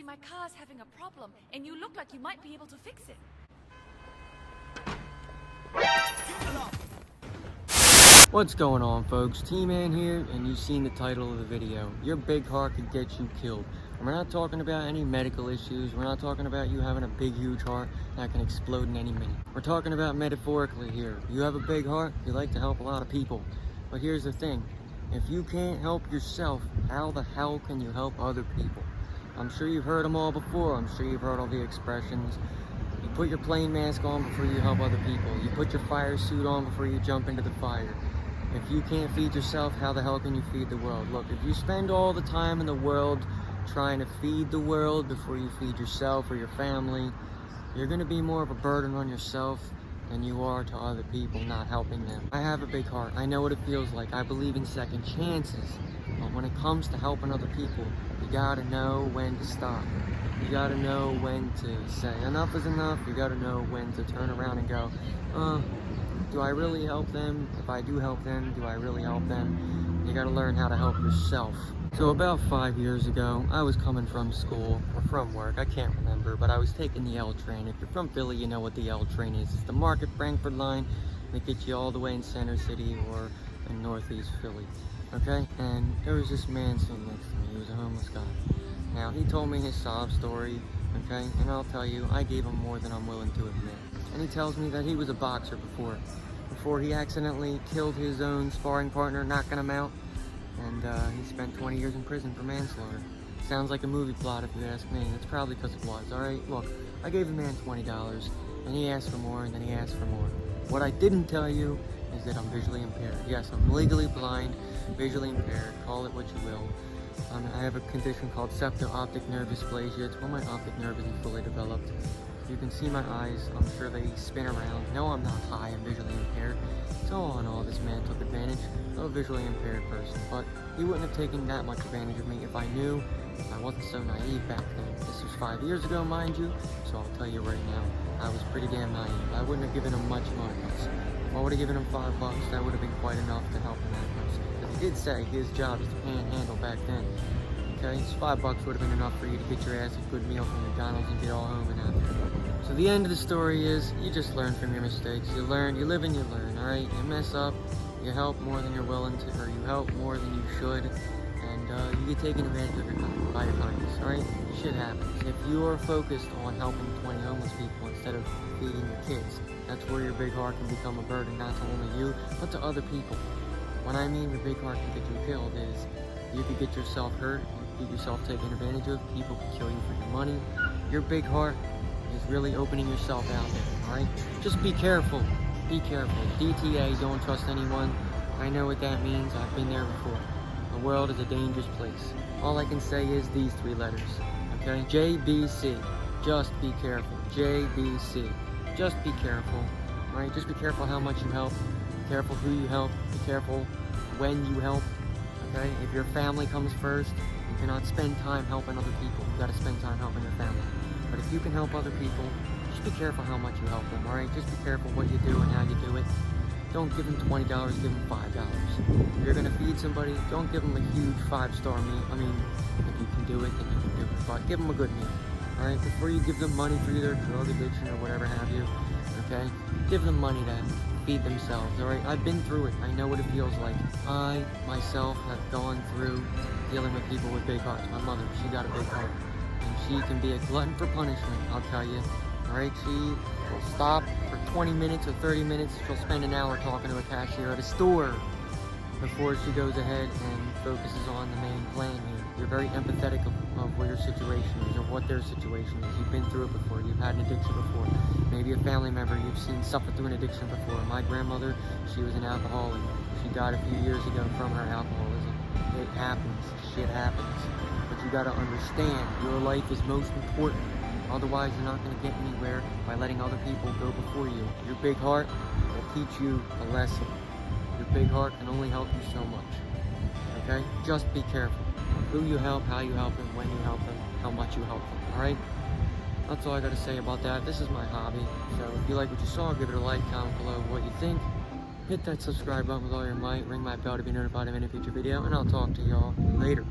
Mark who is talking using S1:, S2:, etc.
S1: see my car's having a problem, and you look like you might be able to fix it.
S2: What's going on, folks? T-Man here, and you've seen the title of the video. Your big heart could get you killed. And we're not talking about any medical issues. We're not talking about you having a big, huge heart that can explode in any minute. We're talking about metaphorically here. You have a big heart, you like to help a lot of people. But here's the thing. If you can't help yourself, how the hell can you help other people? I'm sure you've heard them all before. I'm sure you've heard all the expressions. You put your plane mask on before you help other people. You put your fire suit on before you jump into the fire. If you can't feed yourself, how the hell can you feed the world? Look, if you spend all the time in the world trying to feed the world before you feed yourself or your family, you're going to be more of a burden on yourself than you are to other people, not helping them. I have a big heart. I know what it feels like. I believe in second chances. But when it comes to helping other people, you gotta know when to stop. You gotta know when to say enough is enough. You gotta know when to turn around and go, do I really help them? If I do help them, do I really help them? You gotta learn how to help yourself. So about 5 years ago, I was coming from school, or from work, I can't remember, but I was taking the L train. If you're from Philly, you know what the L train is. It's the Market Frankford line that gets you all the way in Center City or in Northeast Philly, okay? And there was this man sitting next to me. He was a homeless guy. Now, he told me his sob story, okay? And I'll tell you, I gave him more than I'm willing to admit. And he tells me that he was a boxer before he accidentally killed his own sparring partner, knocking him out. And he spent 20 years in prison for manslaughter. Sounds like a movie plot if you ask me. That's probably because it was, alright? Look, I gave the man $20, and he asked for more, and then he asked for more. What I didn't tell you is that I'm visually impaired. Yes, I'm legally blind, visually impaired, call it what you will. I have a condition called septo-optic nerve dysplasia. It's when my optic nerve isn't fully developed. You can see my eyes, I'm sure they spin around. No, I'm not high, I'm visually impaired. So all in all, this man took advantage of a visually impaired person, but he wouldn't have taken that much advantage of me if I knew I wasn't so naive back then. This was 5 years ago, mind you, so I'll tell you right now, I was pretty damn naive. I wouldn't have given him much money. If I would have given him $5, that would have been quite enough to help him that person. Because he did say his job is to panhandle back then. Okay, so $5 would have been enough for you to get your ass a good meal from McDonald's and get all home and happy. So the end of the story is, you just learn from your mistakes. You learn, you live and you learn, alright? You mess up, you help more than you're willing to, or you help more than you should, and you get taken advantage of by your kindness, alright? Shit happens. If you are focused on helping 20 homeless people instead of feeding your kids, that's where your big heart can become a burden, not to only you, but to other people. When I mean your big heart can get you killed is, you could get yourself hurt, you could get yourself taken advantage of, people could kill you for your money. Your big heart is really opening yourself out there, alright? Just be careful. Be careful. DTA, don't trust anyone. I know what that means. I've been there before. The world is a dangerous place. All I can say is these 3 letters, okay? JBC. Just be careful. JBC. Just be careful, right? Just be careful how much you help. Be careful who you help. Be careful when you help, okay? If your family comes first, you cannot spend time helping other people. You gotta spend time helping your family. But if you can help other people, just be careful how much you help them, alright? Just be careful what you do and how you do it. Don't give them $20, give them $5. If you're gonna feed somebody, don't give them a huge 5-star meal. I mean, if you can do it, then you can do it. But give them a good meal, alright? Before you give them money for their drug addiction or whatever have you, okay? Give them money to feed themselves, alright? I've been through it. I know what it feels like. I, myself, have gone through dealing with people with big hearts. My mother, she got a big heart. And she can be a glutton for punishment, I'll tell you. Alright, she will stop for 20 minutes or 30 minutes. She'll spend an hour talking to a cashier at a store before she goes ahead and focuses on the main plan here. You're very empathetic of what your situation is or what their situation is. You've been through it before. You've had an addiction before. Maybe a family member you've seen suffer through an addiction before. My grandmother, she was an alcoholic. She died a few years ago from her alcoholism. It happens. Shit happens. But you gotta understand, your life is most important. Otherwise, you're not gonna get anywhere by letting other people go before you. Your big heart will teach you a lesson. Your big heart can only help you so much. Okay? Just be careful. Who you help, how you help them, when you help them, how much you help them. Alright? That's all I gotta say about that. This is my hobby. So if you like what you saw, give it a like, comment below what you think. Hit that subscribe button with all your might. Ring my bell to be notified of any future video. And I'll talk to y'all later.